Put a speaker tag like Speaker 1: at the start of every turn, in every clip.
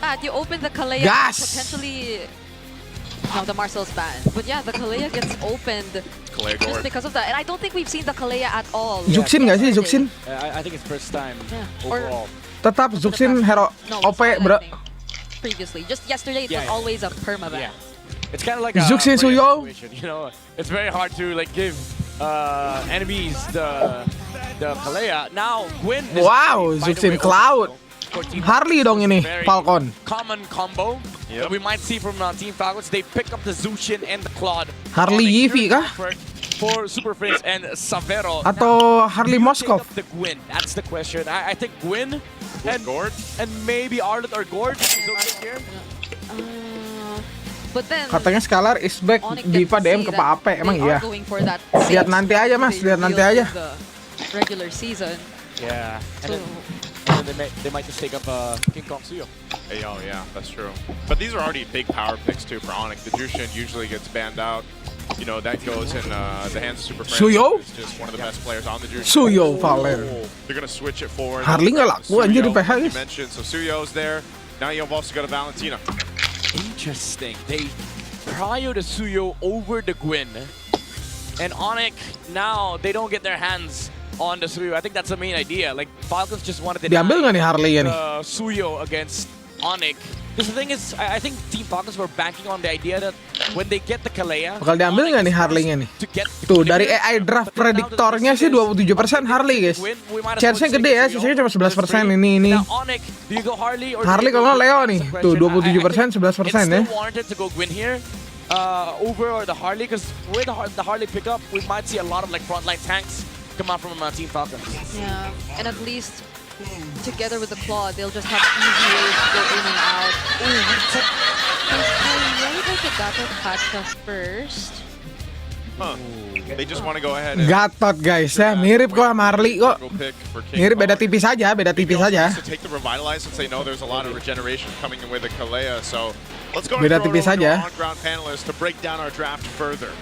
Speaker 1: Matt, you open the Kalea
Speaker 2: Gas!
Speaker 1: potentially. No, the Marcel's banned. But yeah, the Kalea gets opened
Speaker 3: Kalea
Speaker 1: just
Speaker 3: Gord.
Speaker 1: because of that. And I don't think we've seen the Kalea at all.
Speaker 2: Zuxin nggak sih? Zuxin?
Speaker 4: I think it's first time
Speaker 1: Yeah. Or-
Speaker 4: overall.
Speaker 2: Tetap Zuxin hero
Speaker 1: No,
Speaker 2: OP, bro.
Speaker 1: previously. Just yesterday, it was
Speaker 4: Yeah.
Speaker 1: always a permaban.
Speaker 4: Yeah. It's kind of like a
Speaker 2: Zuxin
Speaker 4: player
Speaker 2: Suyo.
Speaker 4: situation, you know. It's very hard to like give enemies the Kalea. Now Gwyn is
Speaker 2: Wow,
Speaker 4: by the
Speaker 2: Zuxin
Speaker 4: way,
Speaker 2: Cloud.
Speaker 4: for Team
Speaker 2: Harley dong ini,
Speaker 4: Very
Speaker 2: Falcon.
Speaker 4: common combo that we might see from Team Falcons. They pick up the Zushin and the Claude.
Speaker 2: Harley
Speaker 4: Onyx,
Speaker 2: Eevee kah?
Speaker 4: For Super Prince and Savero.
Speaker 2: Atau Harley
Speaker 4: Who
Speaker 2: Moskov?
Speaker 4: pick up the Gwyn? That's the question. I think Gwyn and
Speaker 3: Gord?
Speaker 4: and maybe Arlet or Gord. is okay here.
Speaker 1: But then,
Speaker 2: Katanya Scalar is back.
Speaker 1: Onyx
Speaker 2: Diva
Speaker 1: gets to
Speaker 2: DM
Speaker 1: see
Speaker 2: ke
Speaker 1: that
Speaker 2: Pak Ape, emang
Speaker 1: they
Speaker 2: iya?
Speaker 1: are going for that
Speaker 2: Lihat
Speaker 1: same
Speaker 2: nanti aja, Mas,
Speaker 1: they
Speaker 2: lihat nanti
Speaker 1: revealed
Speaker 2: aja.
Speaker 1: in the regular season.
Speaker 4: Yeah.
Speaker 1: So,
Speaker 4: And then they might just take up King Kong Suyo.
Speaker 3: Hey, oh yeah, that's true. But these are already big power picks too for Onyx. The Jushin usually gets banned out. You know, that goes in the hands of Super Friends.
Speaker 2: Suyo?
Speaker 3: Who's just one of the best players on the Jushin.
Speaker 2: Suyo Valen.
Speaker 3: They're gonna switch it forward.
Speaker 2: Harley nggak laku anjir di PH,
Speaker 3: You
Speaker 2: guys.
Speaker 3: mentioned, so Suyo's there. Now you've also got a Valentina.
Speaker 4: Interesting. They prior to Suyo over the Gwyn. And Onyx, now they don't get their hands on the Suyo. I think that's the main idea. Like, Falcons just wanted to
Speaker 2: Diambil nggak nih Harley ya nih?
Speaker 4: Suyo against Onyx. Because the thing is, I think Team Falcons were banking on the idea that when they get the Kalea,
Speaker 2: Bakal diambil nggak nih Harley-nya nih?
Speaker 4: to get the
Speaker 2: Tuh,
Speaker 4: clear.
Speaker 2: dari AI draft prediktornya sih 27% Harley, guys. Chance-nya gede ya, sisanya cuma 11% ini.
Speaker 4: Now, Onyx, do you go Harley or
Speaker 2: Harley
Speaker 4: do you
Speaker 2: kalau
Speaker 4: go
Speaker 2: nggak Leo
Speaker 4: Gwyn?
Speaker 2: nih.
Speaker 4: That's the
Speaker 2: Tuh,
Speaker 4: question.
Speaker 2: 27%,
Speaker 4: I think
Speaker 2: 11% ya.
Speaker 4: It's still warranted to go Gwyn here over the Harley, because with the Harley pickup, we might see a lot of like frontline tanks come out from Team Falcons.
Speaker 1: yeah, and at least together with the claw, they'll just have easy ways to go in and out. Ooh, maybe they got the Kacha first.
Speaker 3: Huh. They just want to go ahead and
Speaker 2: Gatot guys ya, mirip kok sama Harley kok.
Speaker 3: go pick for King
Speaker 2: Mirip, beda
Speaker 3: Kong.
Speaker 2: tipis aja, beda tipis
Speaker 3: Maybe also
Speaker 2: aja.
Speaker 3: just to take the Revitalize since they know there's a lot of regeneration coming in with the Kalea. So let's go
Speaker 2: Beda
Speaker 3: and throw it
Speaker 2: tipis
Speaker 3: over to
Speaker 2: aja.
Speaker 3: our on-ground panelists to break down our draft further.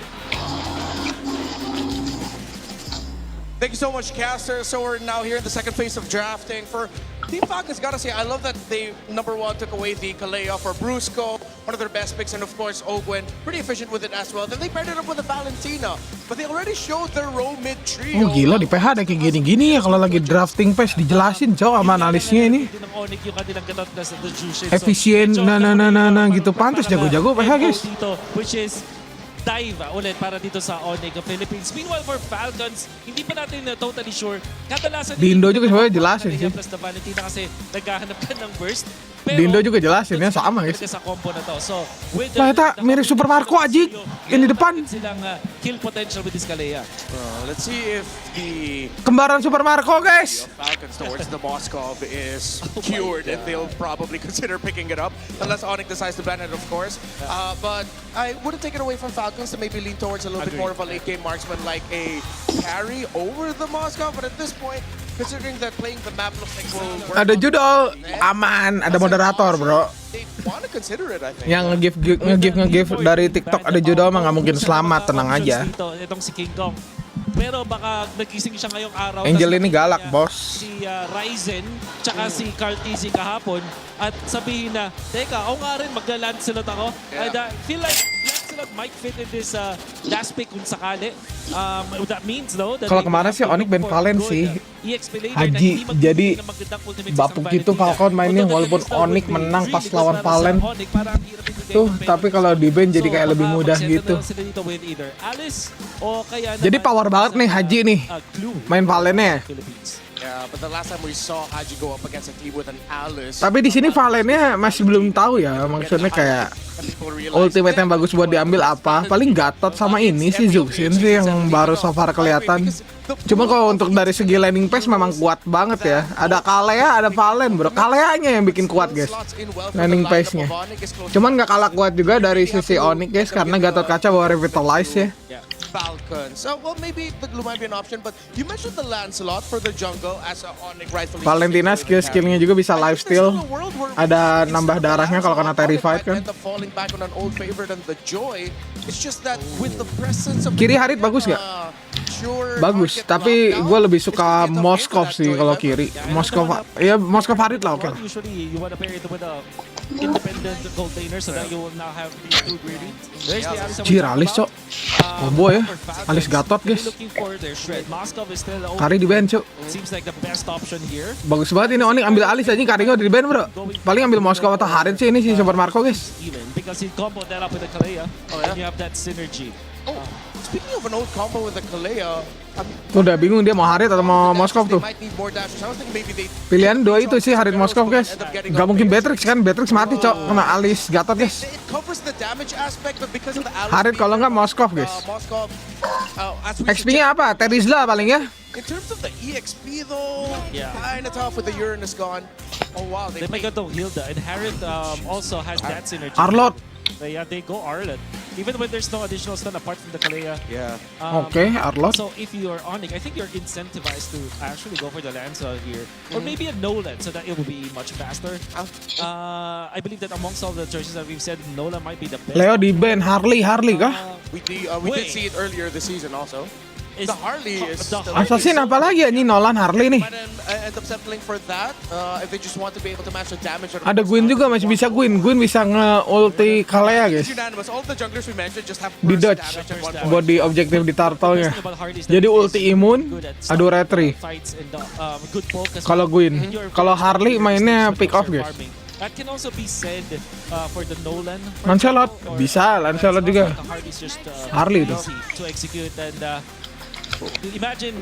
Speaker 5: Thank you so much, Caster. So we're now here in the second phase of drafting. For Team Falcons, gotta say, I love that they, number one, took away the Kalea for Brusco, one of their best picks, and of course, Ogwen, pretty efficient with it as well. Then they paired it up with the Valentina, but they already showed their row mid trio.
Speaker 2: Oh gila, di PH ada kayak gini-gini ya kalau lagi drafting PES dijelasin cowok sama analisnya ini.
Speaker 6: Ng Onyx yung kanilang gatot na sa Jushin.
Speaker 2: Efisien, na gitu, pantas jago-jago PH guys.
Speaker 6: Dito, which is dive ulit para dito sa Onyx of Philippines. Meanwhile for Falcons, hindi pa natin totally sure. Kadalasan
Speaker 2: Di Indo juga sebenarnya
Speaker 6: dito,
Speaker 2: jelasin
Speaker 6: Kalea
Speaker 2: sih.
Speaker 6: plus the Valentina kasi naghahanap ka ng burst. Pero,
Speaker 2: Di Indo juga jelasin ya, sama guys.
Speaker 6: sa combo na to. So, with
Speaker 2: Lah, eta mirip Super Marco, Ajik. Yang di depan.
Speaker 6: Silang kill potential with this Kalea.
Speaker 5: Let's see if the
Speaker 2: Kembaran Super Marco guys.
Speaker 5: Falcons towards the Moskov is cured, and they'll probably consider picking it up, unless Onyx decides to ban it, of course. But I wouldn't take it away from Falcons to maybe lean towards a little bit more of a late game marksman, like a carry over the Moskov. But at this point, considering that playing the map looks like will work
Speaker 2: Ada
Speaker 5: on
Speaker 2: judul,
Speaker 5: the-
Speaker 2: aman, ada moderator bro.
Speaker 5: They want to consider it, I think.
Speaker 2: Yang nge-give dari TikTok ada judul mah nggak mungkin selamat, tenang aja.
Speaker 6: Dito, itong si King Kong. Pero baka nagising siya ngayong araw.
Speaker 2: Angel
Speaker 6: tas
Speaker 2: ini
Speaker 6: nakita
Speaker 2: galak,
Speaker 6: niya
Speaker 2: boss.
Speaker 6: Si Ryzen, tsaka si Carl TZ kahapon. At sabihin na, teka, ako nga rin, magla-Lancelot ako.
Speaker 5: Yeah.
Speaker 6: And I feel like Lancelot might fit in this last pick kung sakali. That means, though, that
Speaker 2: Kalau
Speaker 6: they
Speaker 2: kemarin
Speaker 6: have
Speaker 2: sih
Speaker 6: to
Speaker 2: Onyx
Speaker 6: look
Speaker 2: ban
Speaker 6: for
Speaker 2: Valen
Speaker 6: good,
Speaker 2: sih.
Speaker 6: EXP laner
Speaker 2: Haji,
Speaker 6: na hindi magbibigay
Speaker 2: jadi
Speaker 6: ng magandang ultimate
Speaker 2: bapuk
Speaker 6: sa
Speaker 2: gitu
Speaker 6: Valentina.
Speaker 2: Falcon mainnya,
Speaker 6: Although
Speaker 2: walaupun
Speaker 6: the Crystal
Speaker 2: Onyx
Speaker 6: would be
Speaker 2: menang pas
Speaker 6: really
Speaker 2: lawan
Speaker 6: good para sa
Speaker 2: Valen.
Speaker 6: Onyx, parang ang hirap ibigay
Speaker 2: Tuh,
Speaker 6: ng
Speaker 2: tapi
Speaker 6: penalty.
Speaker 2: kalau di ban jadi
Speaker 6: So,
Speaker 2: kayak lebih
Speaker 6: baka
Speaker 2: mudah
Speaker 6: mag-settle
Speaker 2: gitu.
Speaker 6: na lang sila dito with either Alice o kaya
Speaker 2: Jadi
Speaker 6: naman
Speaker 2: power banget
Speaker 6: sa,
Speaker 2: nih Haji nih,
Speaker 6: Glue
Speaker 2: main Valennya.
Speaker 6: Philippines.
Speaker 5: Yeah, but the last time we saw Haji go up against a team with an Alice,
Speaker 2: Tapi di sini Valennya masih belum tahu ya, maksudnya kayak
Speaker 5: people realize
Speaker 2: ultimate yang bagus buat diambil apa. Paling Gatot sama ini sih Zuxin sih yang baru so far kelihatan. Cuma kalau untuk dari segi landing pace memang kuat banget ya. Ada Kalea, ada Valen bro. Kaleanya yang bikin kuat guys. Landing pace-nya. Cuman nggak kalah kuat juga dari sisi Onyx guys, karena Gatot Kaca bawa Revitalize ya.
Speaker 5: Falcons. Well, maybe the Lu might be an option, but you mentioned the Lancelot for the jungle as Onyx rightfully.
Speaker 2: Valentina skillnya juga bisa lifesteal. Ada nambah darahnya kalau kena terrified kan. Kiri Harit bagus nggak? Bagus, tapi gue lebih suka Moskov sih kalau kiri. Moskov, ya Moskov Harit lah oke lah.
Speaker 6: Usually, you want to pair it with a independent gold laner so that you will now have the too greedy. There's the Alistar
Speaker 2: Jir, Alis cok. Combo ya. Alis Gatot guys.
Speaker 6: Looking for their shred. Moskov is still
Speaker 2: Kari di ban cok.
Speaker 6: seems like the best option here.
Speaker 2: Bagus banget ini Onyx ambil Alis aja, Karinya udah di ban bro. Paling ambil Moskov atau Harit sih ini si Super Marco guys.
Speaker 6: Even because he comboed that up with the Kalea, and you have that synergy.
Speaker 5: Speaking of an old combo with the Kalea,
Speaker 2: Tuh udah bingung dia mau Harit atau mau Moskov tuh. Pilihan dua itu sih Harit Moskov guys. Gak mungkin Beatrix kan, Beatrix mati cok kena Alis Gatot guys. Harit kalau nggak Moskov guys. XP-nya apa? Terizla paling ya.
Speaker 5: In terms of the EXP though,
Speaker 6: Yeah.
Speaker 5: kinda tough with the Uranus gone. Oh wow,
Speaker 6: They might go to Hilda, and Harith also has that synergy.
Speaker 2: Arlot.
Speaker 6: Yeah, they go Arlot. Even when there's no additional stun apart from the Kalea.
Speaker 5: Yeah.
Speaker 2: Oke, Arlot.
Speaker 6: So if you're Onyx, I think you're incentivized to actually go for the Lanza here. Or maybe a Nolan so that it will be much faster. I believe that amongst all the choices that we've said, Nolan might be the best.
Speaker 2: Leo di ban Harley kah?
Speaker 5: We did
Speaker 6: Wait.
Speaker 5: see it earlier this season also.
Speaker 6: Is-
Speaker 5: The Harley is
Speaker 6: the
Speaker 5: still-
Speaker 2: Assassin apa lagi anjing Nolan Harley nih.
Speaker 5: Might end up settling for that if they just want to be able to match the damage.
Speaker 2: Ada Gwyn juga masih bisa Gwyn. Gwyn bisa nge-ulti Kalea guys.
Speaker 5: It's unanimous. All the junglers we mentioned just have
Speaker 2: Di
Speaker 5: burst
Speaker 2: dodge
Speaker 5: damage at one point.
Speaker 2: buat di objektif di turtle-nya.
Speaker 6: The best thing about Harley is that
Speaker 2: Jadi
Speaker 6: he's
Speaker 2: ulti imun,
Speaker 6: good at
Speaker 2: adu
Speaker 6: stopping
Speaker 2: retry.
Speaker 6: fights and good focus.
Speaker 2: Kalau Gwyn,
Speaker 6: And you're
Speaker 2: kalau
Speaker 6: very
Speaker 2: Harley
Speaker 6: good
Speaker 2: mainnya
Speaker 6: when
Speaker 2: pick
Speaker 6: you're
Speaker 2: off guys.
Speaker 6: farming. That can also be said for the Nolan.
Speaker 2: Lancelot,
Speaker 6: or-
Speaker 2: bisa, Lancelot juga.
Speaker 6: The Harley's just
Speaker 2: Harley itu.
Speaker 6: easy to execute and imagine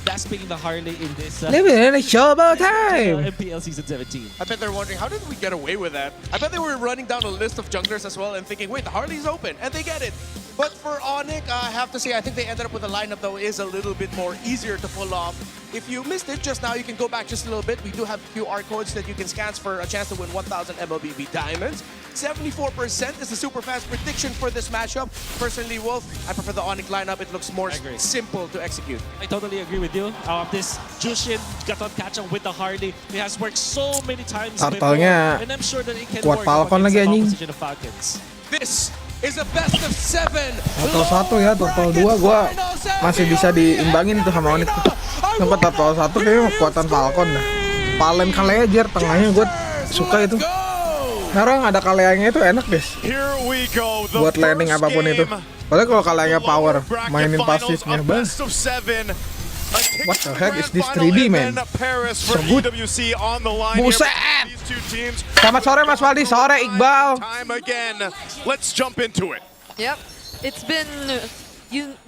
Speaker 6: that's picking the Harley in this
Speaker 2: Living in a showboat time.
Speaker 6: MPL Season 17.
Speaker 5: I bet they're wondering, how did we get away with that? I bet they were running down a list of junglers as well and thinking, wait, the Harley's open, and they get it. But for Onyx, I have to say, I think they ended up with a lineup that is a little bit more easier to pull off. If you missed it just now, you can go back just a little bit. We do have QR codes that you can scan for a chance to win 1,000 MLBB Diamonds. 74% is the super fast prediction for this matchup. Personally, Wolf, I prefer the Onyx lineup. It looks more
Speaker 6: I agree.
Speaker 5: simple to execute.
Speaker 6: I totally agree with you. This Jushin Gatot catch-up with the Harley, it has worked so many times
Speaker 2: Turtle-nya
Speaker 6: before, and I'm sure that it can
Speaker 2: kuat
Speaker 6: work up
Speaker 2: Falcon
Speaker 6: against
Speaker 2: lagi,
Speaker 6: the
Speaker 2: anjing.
Speaker 6: composition of Falcons.
Speaker 5: This is a best of 7.
Speaker 2: Turtle 1 ya, Turtle 2 gua masih bisa diimbangin tuh sama Onyx tuh. Sampai Turtle 1 kayaknya kekuatan Falcon dah. Palen Kalea Jer, tengahnya gue suka itu. Sekarang ada Kaleanya itu enak guys.
Speaker 3: Here we go. The
Speaker 2: Buat landing
Speaker 3: first
Speaker 2: apapun itu.
Speaker 3: game
Speaker 2: Padahal kalau Kaleanya
Speaker 3: of the
Speaker 2: power,
Speaker 3: lower bracket
Speaker 2: mainin
Speaker 3: finals
Speaker 2: pasifnya
Speaker 3: of
Speaker 2: bas.
Speaker 3: best of 7. A ticket
Speaker 2: What the
Speaker 3: to
Speaker 2: heck
Speaker 3: grand
Speaker 2: is this
Speaker 3: final
Speaker 2: 3D,
Speaker 3: and
Speaker 2: man?
Speaker 3: then Paris for
Speaker 2: So good.
Speaker 3: EWC on the line
Speaker 2: Buset!
Speaker 3: here between these two teams.
Speaker 2: Selamat sore Mas Waldi, sore Iqbal.
Speaker 3: Time again. Let's jump into it.
Speaker 1: Yep. It's been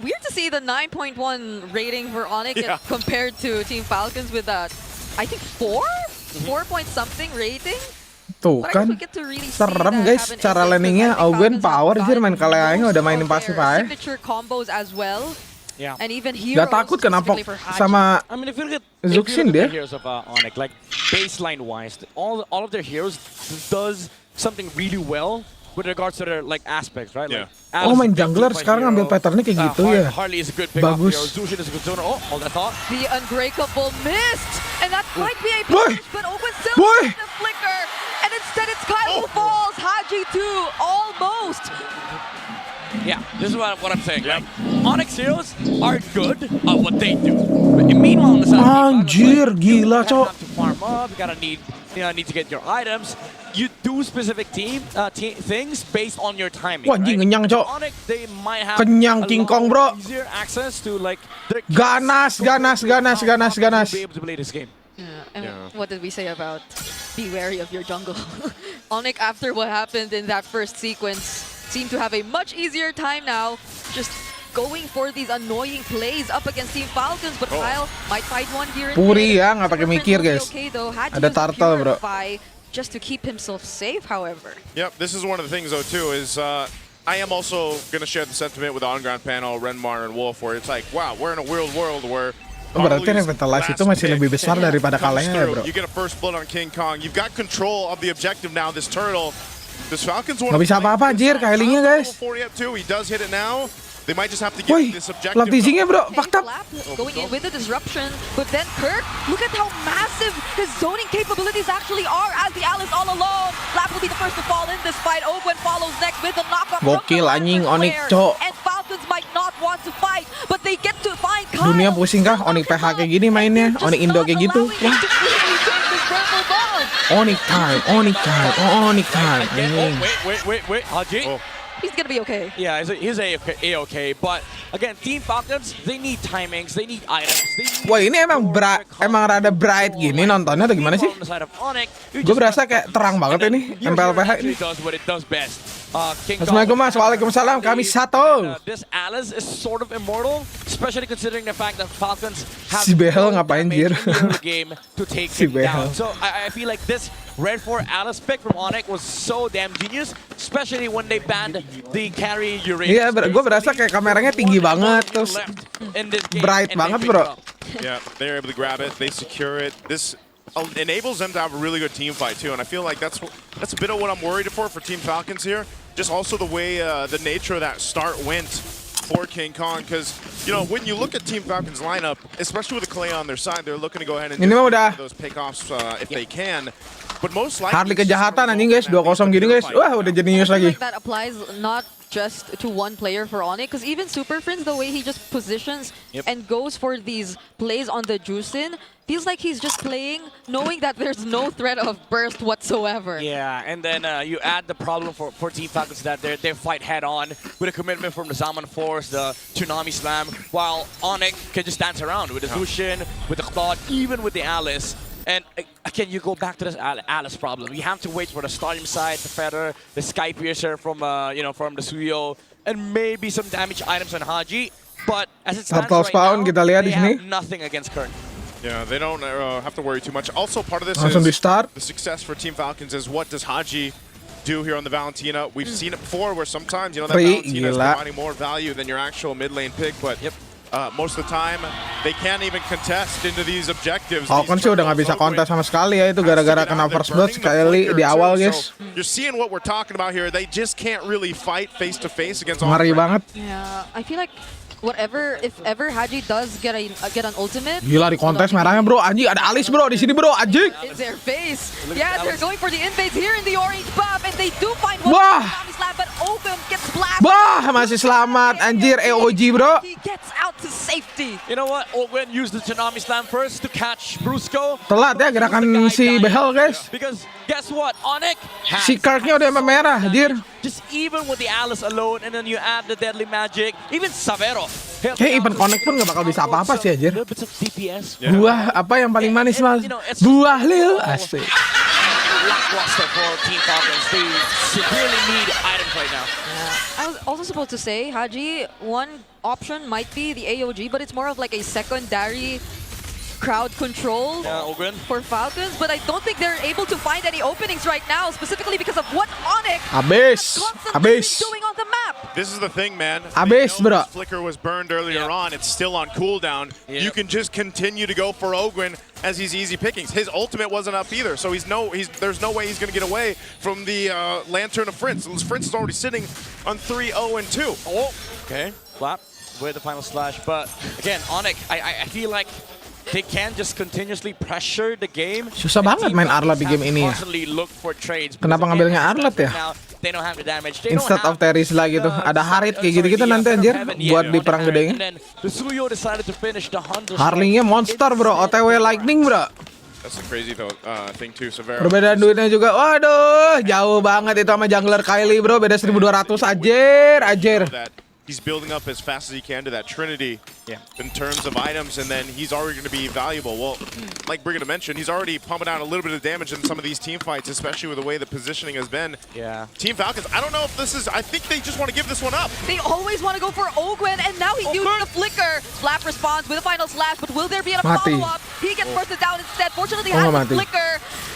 Speaker 1: weird to see the 9.1 rating for Onyx
Speaker 3: Yeah.
Speaker 1: compared to Team Falcons with that, I think 4? 4 point something rating?
Speaker 2: Tuh
Speaker 1: But I guess
Speaker 2: kan.
Speaker 1: we get to really see
Speaker 2: Serem
Speaker 1: that
Speaker 2: guys,
Speaker 1: have an
Speaker 2: cara
Speaker 1: impact, 'cause I
Speaker 2: landingnya
Speaker 1: think
Speaker 2: Augen
Speaker 1: Falcons have
Speaker 2: power Jir, main
Speaker 1: gotten
Speaker 2: Kaleanya
Speaker 1: most
Speaker 2: udah mainin
Speaker 1: of
Speaker 2: pasif
Speaker 1: their
Speaker 2: aja.
Speaker 1: signature combos as well.
Speaker 6: Yeah.
Speaker 1: And even heroes,
Speaker 2: Gak takut kenapa
Speaker 1: specifically for Haji.
Speaker 2: sama
Speaker 4: I mean, if you look at
Speaker 2: Zuxin
Speaker 4: the
Speaker 2: dia.
Speaker 4: heroes of Onyx, like baseline wise, all of their heroes does something really well with regards to their like aspects, right?
Speaker 3: Yeah.
Speaker 4: Like,
Speaker 2: Oh, main
Speaker 4: Alice is a good
Speaker 2: jungler
Speaker 4: fight
Speaker 2: sekarang
Speaker 4: hero.
Speaker 2: ambil patternnya kayak gitu ya.
Speaker 4: Harley is a good pick
Speaker 2: Bagus.
Speaker 4: hero. Zushin is a good zoner. Oh, all that thought.
Speaker 1: The Unbreakable missed! And that might be a
Speaker 2: Boy!
Speaker 1: punish, but Open still
Speaker 2: Boy!
Speaker 1: gets the flicker! And instead it's Kyle who falls! Haji too! Almost!
Speaker 4: Yeah, this is what I'm saying. Like, Onyx heroes are good at what they do. But meanwhile, on the side of
Speaker 2: Anjir,
Speaker 4: you
Speaker 2: gila,
Speaker 4: gotta
Speaker 2: Cok.
Speaker 4: have to farm up. You gotta need to get your items. You do specific things based on your timing.
Speaker 2: Wah, anjing,
Speaker 4: right?
Speaker 2: kenyang, Cok.
Speaker 4: Onyx, they might have
Speaker 2: Kenyang
Speaker 4: a
Speaker 2: King
Speaker 4: lot
Speaker 2: Kong, bro.
Speaker 4: easier access to like their
Speaker 2: Ganas, ganas, ganas, ganas, ganas.
Speaker 4: be able to play this game.
Speaker 1: Yeah, and
Speaker 3: Yeah.
Speaker 1: what did we say about be wary of your jungle? Onyx, after what happened in that first sequence, seem to have a much easier time now, just going for these annoying plays up against Team Falcons, but Kyle might find one here and
Speaker 2: Puri
Speaker 1: there.
Speaker 2: ya, nggak pakai mikir,
Speaker 1: Will be
Speaker 2: guys.
Speaker 1: Okay, though. Haji
Speaker 2: Ada
Speaker 1: has
Speaker 2: turtle, bro.
Speaker 1: Purify just to keep himself safe, however.
Speaker 3: Yep, this is one of the things though too is I am also going to share the sentiment with the on-ground panel, Renmar and Wolf, where it's like, wow, we're in a weird world where
Speaker 2: Oh, berarti
Speaker 3: Harley's
Speaker 2: Revitalize
Speaker 3: last
Speaker 2: itu masih
Speaker 3: pick
Speaker 2: lebih besar daripada
Speaker 3: comes
Speaker 2: Kalea ya,
Speaker 3: through.
Speaker 2: bro.
Speaker 3: You get a first blood on King Kong. You've got control of the objective now. This turtle, this Falcons one.
Speaker 2: Nggak bisa apa-apa, Jir, Kylie-nya, guys.
Speaker 3: He does hit it now. They might just have to
Speaker 2: Woi,
Speaker 3: get this objective.
Speaker 2: love teasingnya bro,
Speaker 1: Okay,
Speaker 2: fakta.
Speaker 1: Flap going in with the disruption, but then Kirk, look at how massive his zoning capabilities actually are as the Alice all alone. Flap will be the first to fall in this fight. Ogwen follows next with the knockup.
Speaker 2: Gokil, anjing, Onyx, cok.
Speaker 1: And Falcons might not want to fight, but they get to find Kyle.
Speaker 2: Dunia pusing kah? Onyx PH kayak gini mainnya, Onyx Indo kayak gitu. Wah, Onyx time, Onyx time, Onyx time.
Speaker 4: Again,
Speaker 2: Anjing.
Speaker 4: wait, Haji.
Speaker 3: Oh.
Speaker 1: He's gonna be okay.
Speaker 4: Yeah, he's A-okay, but again, Team Falcons, they need timings, they need items. They need
Speaker 2: Wah, ini emang emang rada bright gini nontonnya atau gimana sih? Gue berasa kayak terang banget ini MPLPH ini.
Speaker 4: Does what it does best.
Speaker 2: Assalamualaikum mas, waalaikumsalam, kami satu.
Speaker 4: This Alice is sort of immortal, especially considering the fact that Falcons have
Speaker 2: Si Behel
Speaker 4: no
Speaker 2: ngapain,
Speaker 4: damage
Speaker 2: Jir?
Speaker 4: in the game to take
Speaker 2: Si
Speaker 4: him
Speaker 2: Behel.
Speaker 4: down. So I feel like this Red 4 Alice pick from Onyx was so damn genius, especially when they banned the carry Uranus.
Speaker 2: Iya, gue berasa kayak kameranya tinggi banget, terus bright banget bro.
Speaker 3: Yeah, they're able to grab it. They secure it. This enables them to have a really good team fight too, and I feel like that's a bit of what I'm worried for Team Falcons here. Just also the way the nature of that start went for King Kong, because you know when you look at Team Falcons lineup, especially with the Clay on their side, they're looking to go ahead and
Speaker 2: Ini mah udah
Speaker 3: those pickoffs if they can. But most likely,
Speaker 2: Harley kejahatan anjing guys, 2-0 gini guys. Wah, udah jadi news
Speaker 1: I feel
Speaker 2: lagi.
Speaker 1: like that applies not just to one player for Onyx, because even Super Friends, the way he just positions and goes for these plays on the Juicin, feels like he's just playing knowing that there's no threat of burst whatsoever.
Speaker 4: Yeah, and then you add the problem for Team Falcons that they fight head on with a commitment from the Zaman Force, the Tsunami Slam, while Onyx can just dance around with the Zushin, with the Claude, even with the Alice. And again, you go back to this Alice problem. You have to wait for the Stadium side, the Feather, the Sky Piercer from from the Suyo, and maybe some damage items on Haji. But as it stands
Speaker 2: Turtle
Speaker 4: right
Speaker 2: spawn
Speaker 4: now,
Speaker 2: kita lihat
Speaker 4: they
Speaker 2: di sini.
Speaker 4: have nothing against Kern.
Speaker 3: Yeah, they don't have to worry too much. Also, part of this
Speaker 2: Langsung di
Speaker 3: is
Speaker 2: start.
Speaker 3: the success for Team Falcons is what does Haji do here on the Valentina? We've seen it before where sometimes, that
Speaker 2: Free,
Speaker 3: Valentina is
Speaker 2: gila.
Speaker 3: providing more value than your actual mid lane pick, but most of the time, they can't even contest into these objectives.
Speaker 2: Falcon sih udah nggak bisa kontes sama sekali ya, itu gara-gara kena first blood sekali di awal guys.
Speaker 3: You're seeing what we're talking about here. They just can't really fight face to face against all
Speaker 2: Ngeri banget.
Speaker 1: Yeah, I feel like if ever Haji does get an ultimate,
Speaker 2: Gila di kontes merahnya bro, anjing ada Alice bro di sini bro, anjing.
Speaker 1: in their face. Yeah, they're going for the invades here in the orange buff, and they do find
Speaker 2: Wah.
Speaker 1: one slap, but Ogun gets blasted.
Speaker 2: Wah, masih selamat anjir EOG bro.
Speaker 1: He gets out to safety.
Speaker 4: You know what? Ogwen used the Tsunami Slam first to catch Brusco.
Speaker 2: Telat ya gerakan si Behel guys.
Speaker 4: Because guess what? Onyx has
Speaker 2: Si Karknya udah emang merah, anjir.
Speaker 4: just even with the Alice alone, and then you add the Deadly Magic, even Savero.
Speaker 2: Kayak even connect pun gak bakal bisa apa-apa sih anjir.
Speaker 4: Little bits of DPS.
Speaker 2: Buah apa yang paling manis mas? Buah lil asik.
Speaker 4: Lackluster for Team Falcons. They severely need items right now.
Speaker 1: I was also supposed to say, Haji, one option might be the AOG, but it's more of like a secondary crowd control
Speaker 4: Yeah, Ogwen.
Speaker 1: for Falcons, but I don't think they're able to find any openings right now, specifically because of what Onyx
Speaker 2: Abis,
Speaker 1: constantly
Speaker 2: abis.
Speaker 1: doing on the map.
Speaker 3: This is the thing, man.
Speaker 2: Abis,
Speaker 3: They know
Speaker 2: bro.
Speaker 3: this flicker was burned earlier
Speaker 4: Yeah.
Speaker 3: on. It's still on cooldown.
Speaker 4: Yeah.
Speaker 3: You can just continue to go for Ogwen as he's easy pickings. His ultimate wasn't up either, so there's no way he's going to get away from the Lantern of Fritz. Fritz is already sitting on 3-0 and 2.
Speaker 4: Oh, okay. Flap with the final slash. But again, Onyx, I feel like they can just continuously pressure the game.
Speaker 2: Susah
Speaker 4: And
Speaker 2: banget
Speaker 4: Team
Speaker 2: main
Speaker 4: Falcons
Speaker 2: Arlat di
Speaker 4: have
Speaker 2: game
Speaker 4: to
Speaker 2: ini ya.
Speaker 4: constantly look for trades.
Speaker 2: Kenapa
Speaker 4: Because
Speaker 2: ngambilnya
Speaker 4: again,
Speaker 2: Arlat ya?
Speaker 4: now, they don't have the damage. They don't
Speaker 2: Instead
Speaker 4: have
Speaker 2: of Terisla gitu. Ada Harit kayak gitu-gitu nanti anjir buat di perang gedenya.
Speaker 4: And then the Suyo decided to finish the Hunter.
Speaker 2: Harley-nya monster bro, OTW Lightning bro.
Speaker 3: That's the crazy thing too, Severo.
Speaker 2: Perbedaan duitnya juga, waduh, jauh banget itu sama jungler Kylie bro, beda 1.200 anjir.
Speaker 3: That he's building up as fast as he can to that Trinity in terms of items, and then he's already going to be valuable. Well, like Brigida mentioned, he's already pumping out a little bit of damage in some of these team fights, especially with the way the positioning has been.
Speaker 4: Yeah.
Speaker 3: Team Falcons, I don't know if this is, I think they just want to give this one up.
Speaker 1: They always want to go for Ogwen, and now he's using the flicker. Flap responds with a final slash, but will there be a
Speaker 2: Mati.
Speaker 1: follow-up? He gets bursted down instead. Fortunately,
Speaker 2: Oh,
Speaker 1: has the
Speaker 2: mati.
Speaker 1: flicker,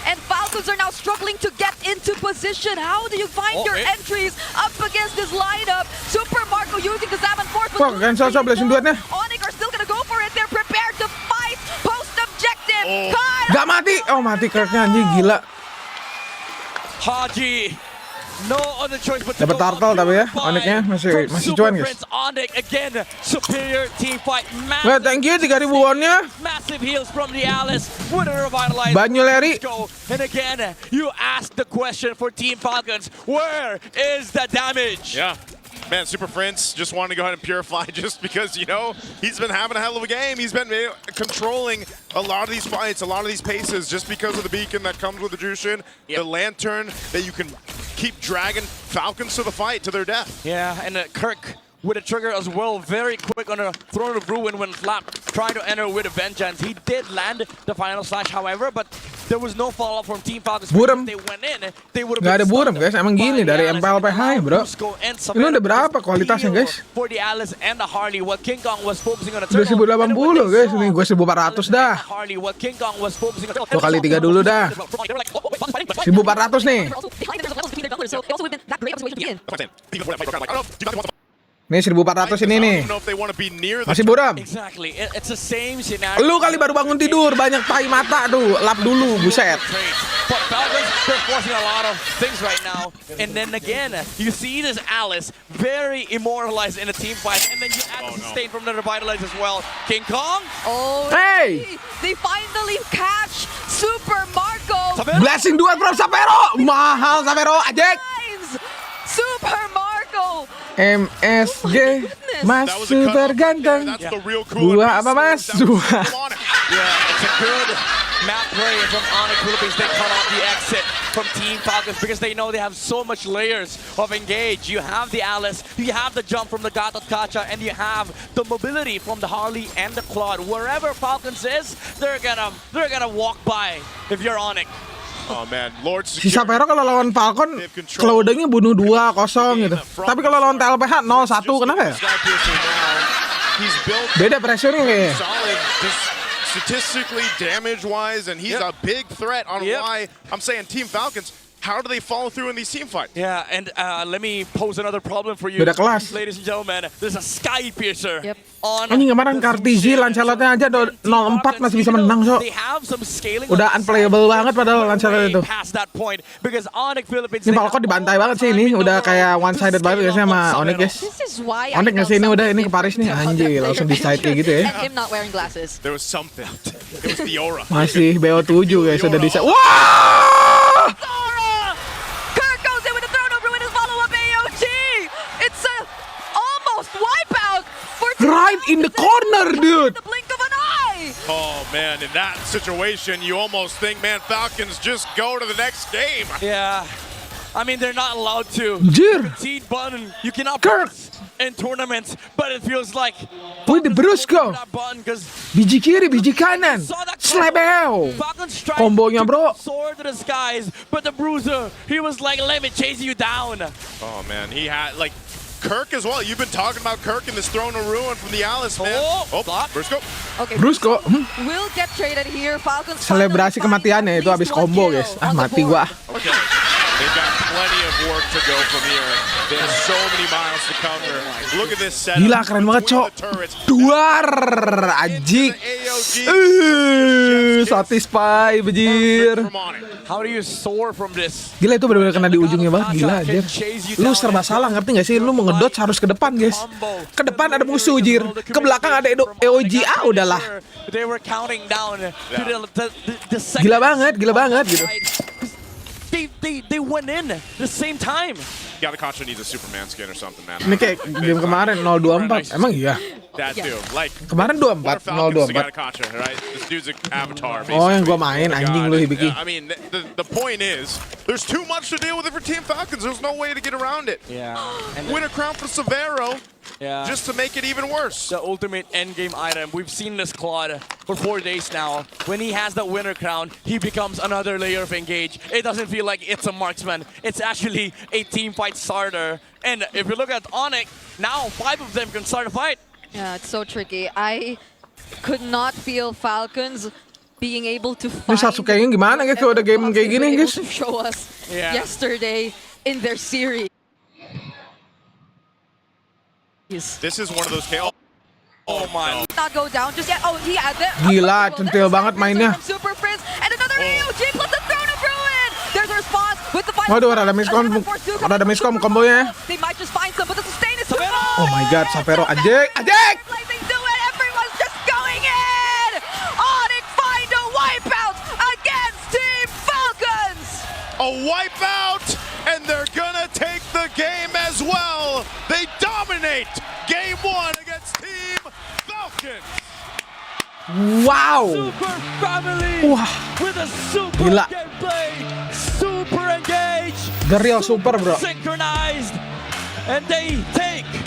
Speaker 1: and Falcons are now struggling to get into position. How do you find your entries up against this lineup? Super Marco using the Zaman Force.
Speaker 2: Wah, cancel sob blessing duitnya.
Speaker 1: Onyx are still gonna go for it. They're prepared to fight post-objective.
Speaker 3: Oh.
Speaker 1: Kyle!
Speaker 2: Gak mati, oh mati Kirknya anjing gila.
Speaker 4: Haji No other choice but to
Speaker 2: Dapat
Speaker 4: go out.
Speaker 2: turtle tapi ya,
Speaker 4: Purify
Speaker 2: Onyx-nya masih
Speaker 4: from
Speaker 2: cuan
Speaker 4: Super
Speaker 2: guys.
Speaker 4: Prince. Onyx again, superior team fight.
Speaker 2: Wah, thank you 3.000 won-nya.
Speaker 4: Massive heals from the Alice. With a revitalize.
Speaker 2: Banyoleri.
Speaker 4: Let's go. And again, you ask the question for Team Falcons. Where is the damage?
Speaker 3: Yeah. Man, Super Prince just wanted to go ahead and purify just because, you know, he's been having a hell of a game. He's been controlling a lot of these fights, a lot of these paces just because of the beacon that comes with the Jushin, the lantern that you can keep dragging Falcons to the fight, to their death.
Speaker 4: Yeah, and Kirk with a trigger as well, very quick on a Throne of Ruin when Flap tried to enter with a Vengeance. He did land the final slash, however, but there was no follow-up from Team Falcons.
Speaker 2: Buram.
Speaker 4: If they went in, they would have
Speaker 2: Nggak ada
Speaker 4: been
Speaker 2: buram,
Speaker 4: stunned
Speaker 2: guys. Emang gini
Speaker 4: by
Speaker 2: dari
Speaker 4: the Alice.
Speaker 2: MPLPH,
Speaker 4: And
Speaker 2: bro.
Speaker 4: Brusco and
Speaker 2: Ini
Speaker 4: Savannah
Speaker 2: udah berapa
Speaker 4: just
Speaker 2: kualitasnya,
Speaker 4: heal
Speaker 2: guys?
Speaker 4: For the Alice and the Harley, while King Kong was focusing on a
Speaker 2: Udah
Speaker 4: turtle.
Speaker 2: 1080 guys, ini gue 1400 dah.
Speaker 4: Harley, while King Kong was focusing on
Speaker 2: 2 kali 3 dulu dah. 1400 nih.
Speaker 1: So it also would have been that great of a situation to be in.
Speaker 2: Nih 1400 ini nih. Masih buram.
Speaker 4: Exactly, it's the same scenario.
Speaker 2: Lu kali baru bangun tidur, banyak tai mata tuh. Lap dulu, buset.
Speaker 4: But Falcons, they're forcing a lot of things right now. And then again, you see this Alice very immortalized in a team fight. And then you add the sustain from the Revitalize as well. King Kong?
Speaker 1: Oh,
Speaker 2: Hey!
Speaker 1: they finally catch Super Marco.
Speaker 2: Blessing duet from Sapero. Mahal Sapero, ajek.
Speaker 1: Guys, Super Marco.
Speaker 2: MSG Mas super ganteng. Dua apa mas? Dua.
Speaker 4: Yeah, it's a good map play from Onyx Philippines. They cut off the exit from Team Falcons because they know they have so much layers of engage. You have the Alice, you have the jump from the Gatot Kacha, and you have the mobility from the Harley and the Claude. Wherever Falcons is, they're gonna walk by if you're Onyx.
Speaker 3: Oh man, Lord
Speaker 2: Si Sapero kalau lawan Falcon cloudingnya bunuh 2-0 gitu. Tapi kalau lawan TLPH 0-1 kenapa ya? Beda pressure-nya kayaknya.
Speaker 3: Solid, just statistically, damage-wise, and he's a big threat on why I'm saying Team Falcons. How do they follow through in these team fights?
Speaker 4: Yeah, and let me pose another problem for you,
Speaker 2: Beda kelas.
Speaker 4: ladies and gentlemen. There's a Sky Piercer on.
Speaker 2: Anjing kemarin Kartizi Lancelotnya aja 0-4 masih bisa menang, so.
Speaker 4: They have some scaling.
Speaker 2: Udah unplayable banget padahal Lancelot itu.
Speaker 4: Past that point because Onyx Philippines.
Speaker 2: Ini Falcon dibantai banget sih ini, udah kayak one-sided banget guys sama Onyx guys.
Speaker 1: This is why
Speaker 2: Onyx nggak sih ini udah ini ke Paris nih, anjir langsung di side kayak gitu ya.
Speaker 1: And him not wearing glasses.
Speaker 3: There was something. It was the aura.
Speaker 2: Masih BO7 guys, udah di side. Wah!
Speaker 1: Kirk goes in with the Throne of Ruin and follow-up AOG. It's a almost wipeout for Team
Speaker 2: Right in the corner, dude.
Speaker 1: the blink of an eye.
Speaker 3: Oh man, in that situation, you almost think, man, Falcons just go to the next game.
Speaker 4: Yeah, I mean they're not allowed to.
Speaker 2: Anjir.
Speaker 4: Seed button, you cannot
Speaker 2: Kirk.
Speaker 4: press in tournaments, but it feels like.
Speaker 2: Wih, the Brusco.
Speaker 4: That button 'cause
Speaker 2: Biji kiri, biji kanan. Slebel.
Speaker 4: Falcons tried
Speaker 2: Kombonya,
Speaker 4: to
Speaker 2: bro.
Speaker 4: soar to the skies, but the Bruiser, he was like, let me chase you down.
Speaker 3: Oh man, he had like Kirk as well. You've been talking about Kirk in this Throne of Ruin from the Alice, man.
Speaker 4: Oh, block.
Speaker 3: Briscoe.
Speaker 1: Okay,
Speaker 2: Brusco.
Speaker 1: will get traded here. Falcons
Speaker 2: Selebrasi kematiannya itu habis combo guys. Ah mati gua.
Speaker 3: Okay. They've got plenty of work to go from here. There's so many miles to cover. Look at this setup.
Speaker 2: Gila keren banget cok. Duar ajik. Satisfy bejir.
Speaker 4: How do you soar from this?
Speaker 2: Gila itu benar-benar kena di ujungnya banget. Gila anjir. Lu serba salah ngerti gak sih? Lu mau ngedot harus ke depan guys. Ke depan ada musuh jir. Ke belakang ada EOG. Ah udahlah.
Speaker 4: They were counting down to the second.
Speaker 2: Gila banget gitu.
Speaker 4: They went in the same time.
Speaker 3: Gataconcha needs a Superman skin or something, man.
Speaker 2: Ini kayak game kemarin 024. Emang iya?
Speaker 3: That too. Like
Speaker 2: Kemarin 24,
Speaker 3: Falcons to
Speaker 2: 024.
Speaker 3: Gataconcha, right? This dude's an avatar.
Speaker 2: Oh, yang
Speaker 3: basically.
Speaker 2: gua main,
Speaker 3: Oh my
Speaker 2: anjing
Speaker 3: God.
Speaker 2: lu, Hibiki.
Speaker 3: I mean, the point is, there's too much to deal with it for Team Falcons. There's no way to get around it.
Speaker 4: Yeah. And
Speaker 3: Win a crown for Severo,
Speaker 4: yeah.
Speaker 3: just to make it even worse.
Speaker 4: The ultimate endgame item. We've seen this Claude for 4 days now. When he has the winner crown, he becomes another layer of engage. It doesn't feel like it's a marksman. It's actually a team fight starter. And if you look at Onyx, now 5 of them can start a fight.
Speaker 1: Yeah, it's so tricky. I could not feel Falcons being able to
Speaker 2: Ini
Speaker 1: find
Speaker 2: Sasuke-nya gimana guys kalau ada game
Speaker 1: what
Speaker 2: kayak
Speaker 1: they
Speaker 2: gini
Speaker 1: were
Speaker 2: guys?
Speaker 1: able to show us
Speaker 4: Yeah.
Speaker 1: yesterday in their series.
Speaker 3: This is one of those chaos.
Speaker 4: Oh my.
Speaker 1: Not go down just yet. Oh, he had that.
Speaker 2: Gila, centil banget mainnya.
Speaker 1: Super Prince and another AOG plus the Throne of Ruin. There's our response with the final.
Speaker 2: Waduh, rada miscom, rada miscom kombonya.
Speaker 1: They might just find some, but the sustain is too
Speaker 6: Sapero!
Speaker 1: low.
Speaker 2: Oh my god, Sapero anjing, anjing!
Speaker 1: Like they do it, everyone's just going in. Onyx find a wipeout against Team Falcons.
Speaker 3: A wipeout, and they're gonna take the game as well. They dominate game 1 against Team Falcons.
Speaker 2: Wow.
Speaker 6: Super family
Speaker 2: Wah,
Speaker 6: with a super
Speaker 2: Gila.
Speaker 6: gameplay, super engaged,
Speaker 2: the real super bro.
Speaker 6: synchronized, and they take